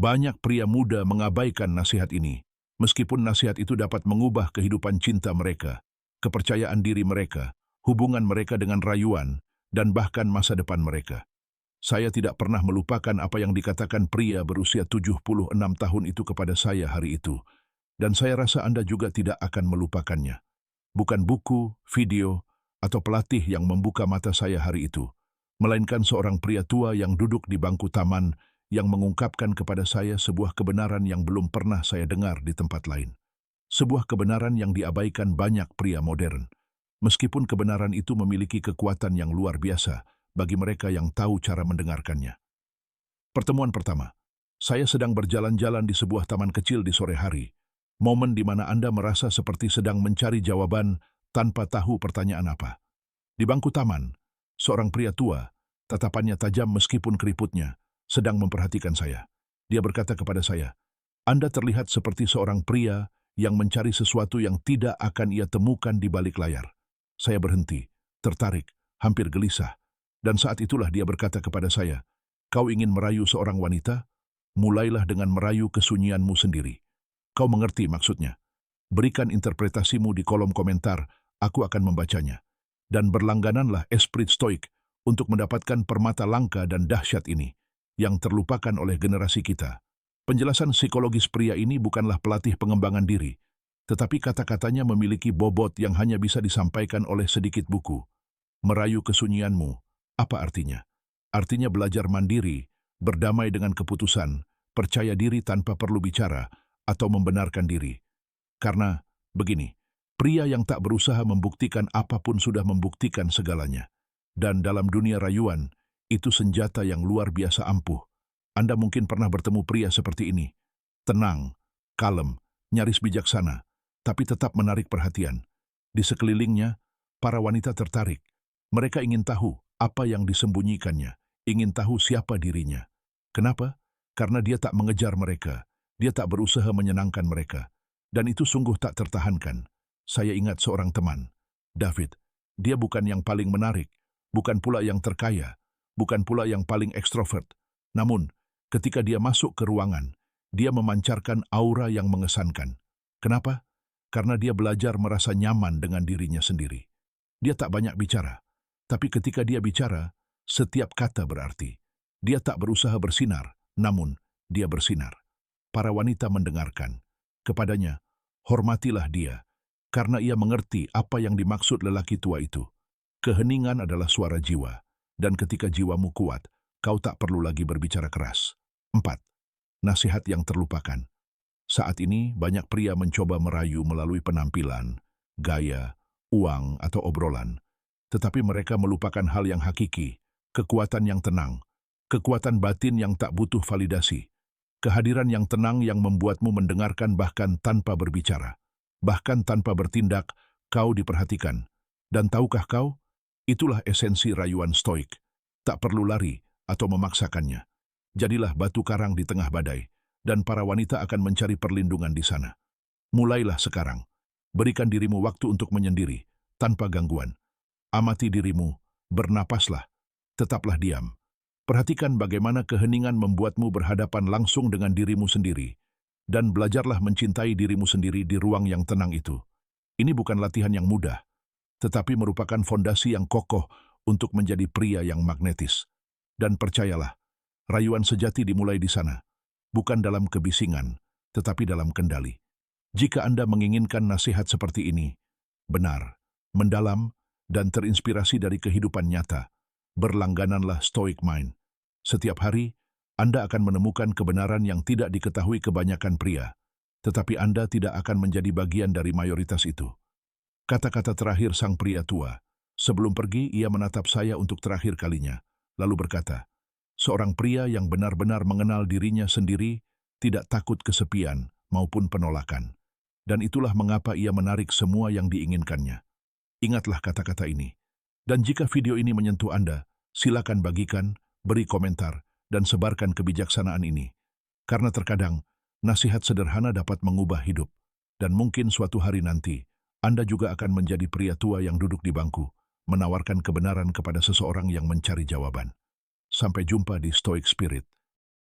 Banyak pria muda mengabaikan nasihat ini, meskipun nasihat itu dapat mengubah kehidupan cinta mereka, kepercayaan diri mereka, hubungan mereka dengan rayuan, dan bahkan masa depan mereka. Saya tidak pernah melupakan apa yang dikatakan pria berusia 76 tahun itu kepada saya hari itu, dan saya rasa Anda juga tidak akan melupakannya. Bukan buku, video, atau pelatih yang membuka mata saya hari itu, melainkan seorang pria tua yang duduk di bangku taman yang mengungkapkan kepada saya sebuah kebenaran yang belum pernah saya dengar di tempat lain. Sebuah kebenaran yang diabaikan banyak pria modern, meskipun kebenaran itu memiliki kekuatan yang luar biasa bagi mereka yang tahu cara mendengarkannya. Pertemuan pertama, saya sedang berjalan-jalan di sebuah taman kecil di sore hari, momen di mana Anda merasa seperti sedang mencari jawaban tanpa tahu pertanyaan apa. Di bangku taman, seorang pria tua, tatapannya tajam meskipun keriputnya, sedang memperhatikan saya. Dia berkata kepada saya, "Anda terlihat seperti seorang pria yang mencari sesuatu yang tidak akan ia temukan di balik layar." Saya berhenti, tertarik, hampir gelisah, dan saat itulah dia berkata kepada saya, "Kau ingin merayu seorang wanita? Mulailah dengan merayu kesunyianmu sendiri. Kau mengerti maksudnya? Berikan interpretasimu di kolom komentar, aku akan membacanya. Dan berlanggananlah esprit stoik untuk mendapatkan permata langka dan dahsyat ini, yang terlupakan oleh generasi kita." Penjelasan psikologis pria ini bukanlah pelatih pengembangan diri, tetapi kata-katanya memiliki bobot yang hanya bisa disampaikan oleh sedikit buku. Merayu kesunyianmu, apa artinya? Artinya belajar mandiri, berdamai dengan keputusan, percaya diri tanpa perlu bicara, atau membenarkan diri. Karena, begini, pria yang tak berusaha membuktikan apapun sudah membuktikan segalanya. Dan dalam dunia rayuan, itu senjata yang luar biasa ampuh. Anda mungkin pernah bertemu pria seperti ini. Tenang, kalem, nyaris bijaksana, tapi tetap menarik perhatian. Di sekelilingnya, para wanita tertarik. Mereka ingin tahu apa yang disembunyikannya, ingin tahu siapa dirinya. Kenapa? Karena dia tak mengejar mereka, dia tak berusaha menyenangkan mereka. Dan itu sungguh tak tertahankan. Saya ingat seorang teman, David. Dia bukan yang paling menarik, bukan pula yang terkaya, bukan pula yang paling ekstrovert. Namun, ketika dia masuk ke ruangan, dia memancarkan aura yang mengesankan. Kenapa? Karena dia belajar merasa nyaman dengan dirinya sendiri. Dia tak banyak bicara, tapi ketika dia bicara, setiap kata berarti. Dia tak berusaha bersinar, namun dia bersinar. Para wanita mendengarkan. Kepadanya, hormatilah dia, karena ia mengerti apa yang dimaksud lelaki tua itu. Keheningan adalah suara jiwa, dan ketika jiwamu kuat, kau tak perlu lagi berbicara keras. 4. Nasihat yang terlupakan. Saat ini, banyak pria mencoba merayu melalui penampilan, gaya, uang, atau obrolan. Tetapi mereka melupakan hal yang hakiki, kekuatan yang tenang, kekuatan batin yang tak butuh validasi, kehadiran yang tenang yang membuatmu mendengarkan bahkan tanpa berbicara, bahkan tanpa bertindak, kau diperhatikan. Dan tahukah kau, itulah esensi rayuan stoik. Tak perlu lari atau memaksakannya. Jadilah batu karang di tengah badai, dan para wanita akan mencari perlindungan di sana. Mulailah sekarang. Berikan dirimu waktu untuk menyendiri, tanpa gangguan. Amati dirimu, bernapaslah, tetaplah diam. Perhatikan bagaimana keheningan membuatmu berhadapan langsung dengan dirimu sendiri, dan belajarlah mencintai dirimu sendiri di ruang yang tenang itu. Ini bukan latihan yang mudah, tetapi merupakan fondasi yang kokoh untuk menjadi pria yang magnetis. Dan percayalah, rayuan sejati dimulai di sana, bukan dalam kebisingan, tetapi dalam kendali. Jika Anda menginginkan nasihat seperti ini, benar, mendalam, dan terinspirasi dari kehidupan nyata, berlanggananlah Stoic Mind. Setiap hari, Anda akan menemukan kebenaran yang tidak diketahui kebanyakan pria, tetapi Anda tidak akan menjadi bagian dari mayoritas itu. Kata-kata terakhir sang pria tua. Sebelum pergi, ia menatap saya untuk terakhir kalinya, lalu berkata, seorang pria yang benar-benar mengenal dirinya sendiri tidak takut kesepian maupun penolakan. Dan itulah mengapa ia menarik semua yang diinginkannya. Ingatlah kata-kata ini. Dan jika video ini menyentuh Anda, silakan bagikan, beri komentar, dan sebarkan kebijaksanaan ini. Karena terkadang, nasihat sederhana dapat mengubah hidup. Dan mungkin suatu hari nanti, Anda juga akan menjadi pria tua yang duduk di bangku, menawarkan kebenaran kepada seseorang yang mencari jawaban. Sampai jumpa di Stoic Spirit.